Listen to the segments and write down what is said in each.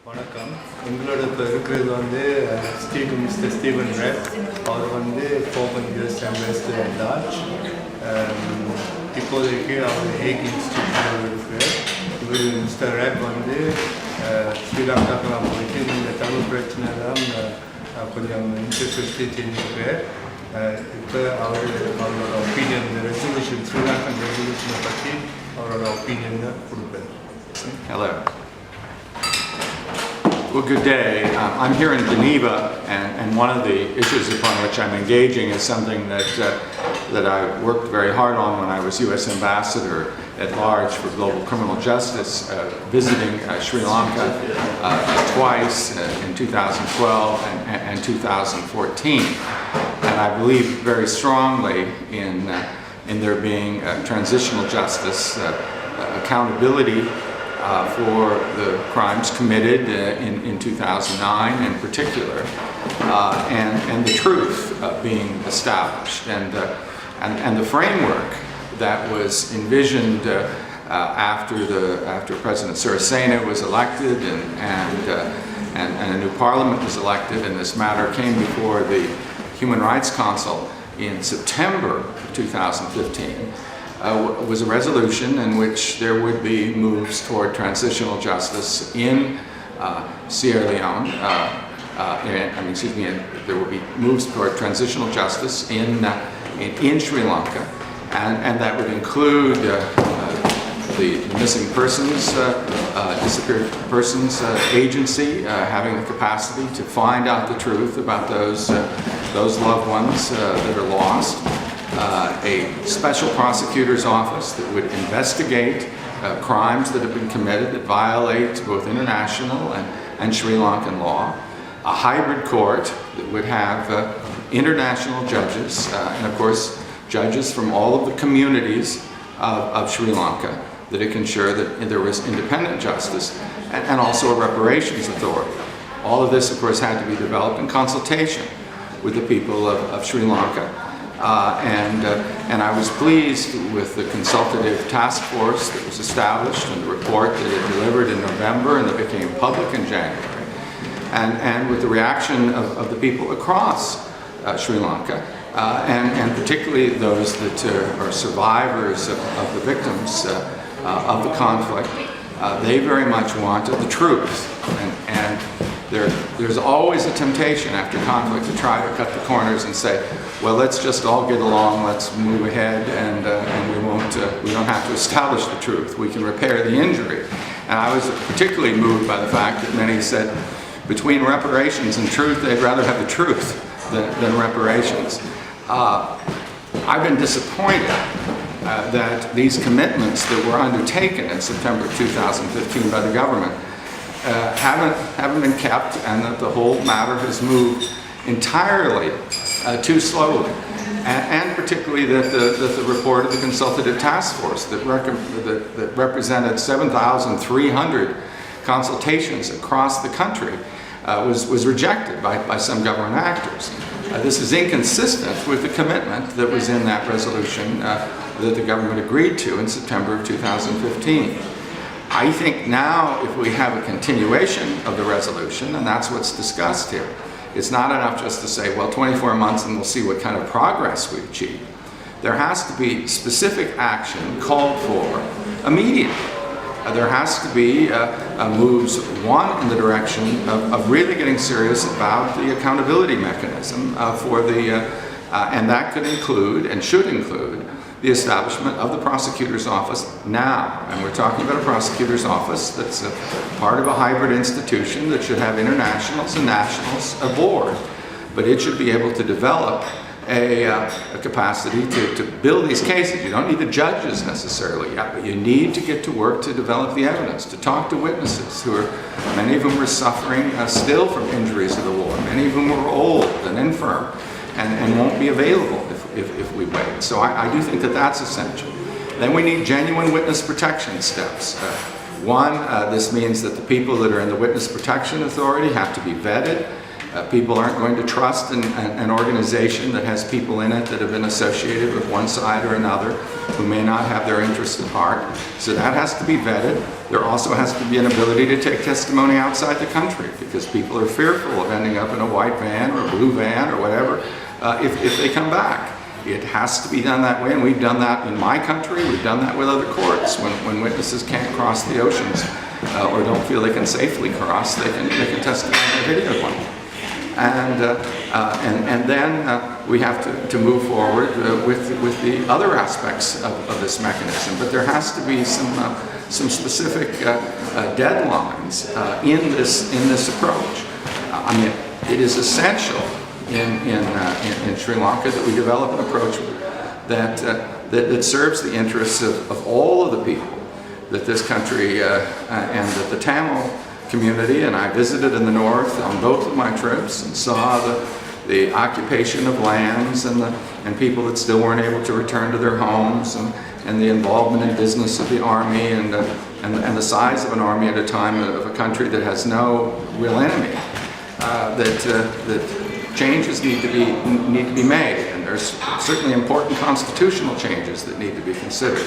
வணக்கம். எங்களோட இப்போ இருக்கிறது வந்து மிஸ்டர் ஸ்டீவன் ரேப். அவர் வந்து 4 years ambassador at large. இப்போதைக்கு அவர் ஹேக் இன்ஸ்டிடியூட்டில் இருக்கிறார். இவர் மிஸ்டர் ரேப் வந்து ஸ்ரீலங்காக்கெல்லாம் போயிட்டு இந்த தமிழ் பிரச்சனை தான் கொஞ்சம் இன்ட்ரெஸ்ட் வச்சு செஞ்சுருக்கார். இப்போ அவரோட ஒப்பீனியன் ரெசல்யூஷன் ஸ்ரீலங்கன் ரெசல்யூஷனை பற்றி அவரோட ஒப்பீனியனை கொடுப்பார். Hello. Well, good day. I'm here in Geneva, and one of the issues upon which I'm engaging is something that I worked very hard on when I was U.S. Ambassador at large for global criminal justice, visiting Sri Lanka twice in 2012 and 2014. And I believe very strongly in there being transitional justice, accountability for the crimes committed in 2009 in particular, and the truth being established, and the framework that was envisioned after President Sirisena was elected and a new parliament was elected, and this matter came before the Human Rights Council in September of 2015. Was a resolution in which there would be moves toward transitional justice in Sierra Leone. There would be moves toward transitional justice in Sri Lanka, and that would include the Missing Persons, Disappeared Persons Agency having the capacity to find out the truth about those loved ones that are lost. A special prosecutor's office that would investigate crimes that have been committed that violate both international and Sri Lankan law. A hybrid court that would have international judges and of course judges from all of the communities of Sri Lanka that it can ensure that there was independent justice, and also a reparations authority. All of this of course had to be developed in consultation with the people of Sri Lanka. And I was pleased with the consultative task force that was established and the report that it delivered in November and that became public in January, and with the reaction of the people across Sri Lanka, and particularly those that are survivors of the victims of the conflict. They very much wanted the truth, and there's always a temptation after conflict to try to cut the corners and say, well, let's just all get along, let's move ahead, and we don't have to establish the truth. We can repair the injury. And I was particularly moved by the fact that many said between reparations and truth, they'd rather have the truth than reparations. I've been disappointed that these commitments that were undertaken in September 2015 by the government haven't been kept, and that the whole matter has moved entirely too slowly, and particularly that the report of the consultative task force that represented 7,300 consultations across the country was rejected by some government actors. This is inconsistent with the commitment that was in that resolution that the government agreed to in September of 2015. I think now if we have a continuation of the resolution, and that's what's discussed here, it's not enough just to say, well, 24 months and we'll see what kind of progress we achieve. There has to be specific action called for immediately. There has to be moves, one, in the direction of really getting serious about the accountability mechanism and that could include and should include the establishment of the prosecutor's office now. And we're talking about a prosecutor's office that's a part of a hybrid institution that should have internationals and nationals aboard. But it should be able to develop a capacity to build these cases. You don't need the judges necessarily yet, but you need to get to work to develop the evidence, to talk to witnesses many of them were suffering still from injuries of the war. Many of them were old and infirm and won't be available if we wait. So I do think that that's essential. Then we need genuine witness protection steps. One, this means that the people that are in the Witness Protection Authority have to be vetted. People aren't going to trust an organization that has people in it that have been associated with one side or another who may not have their interests at heart. So that has to be vetted. There also has to be an ability to take testimony outside the country, because people are fearful of ending up in a white van or a blue van or whatever if they come back. It has to be done that way, and we've done that in my country. We've done that with other courts. When witnesses can't cross the oceans or don't feel they can safely cross, they can testify in a video link. And then we have to move forward with the other aspects of this mechanism. But there has to be some specific deadlines in this approach. I mean, it is essential in Sri Lanka that we develop an approach that serves the interests of all of the people that this country and that the Tamil community, and I visited in the north on both of my trips and saw the occupation of lands and people that still weren't able to return to their homes, and the involvement in business of the army and the size of an army at a time of a country that has no real enemy. That changes need to be made, and there's certainly important constitutional changes that need to be considered.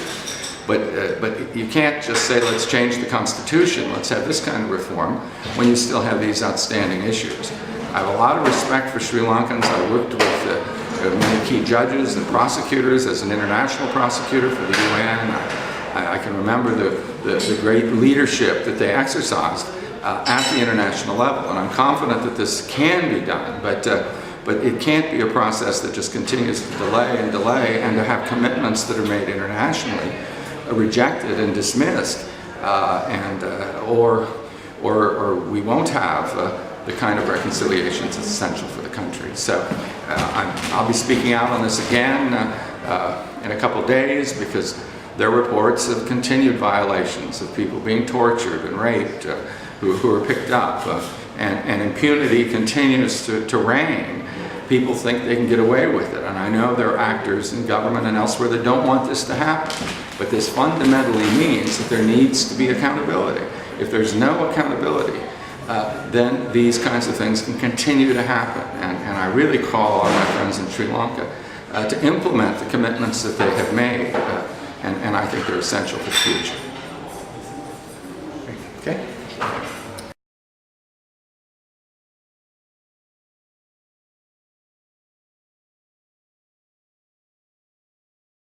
But you can't just say, let's change the Constitution, let's have this kind of reform, when you still have these outstanding issues. I have a lot of respect for Sri Lankans. I worked with many key judges and prosecutors as an international prosecutor for the UN. I can remember the great leadership that they exercised at the international level, and I'm confident that this can be done, but it can't be a process that just continues to delay and delay, and to have commitments that are made internationally rejected and dismissed, or we won't have the kind of reconciliations that's essential for the country. So I'll be speaking out on this again in a couple days, because there are reports of continued violations of people being tortured and raped who are picked up, and impunity continues to reign. People think they can get away with it, and I know there are actors in government and elsewhere that don't want this to happen, but this fundamentally means that there needs to be accountability. If there's no accountability, then these kinds of things can continue to happen, and I really call on my friends in Sri Lanka to implement the commitments that they have made, and I think they're essential for the future. Okay?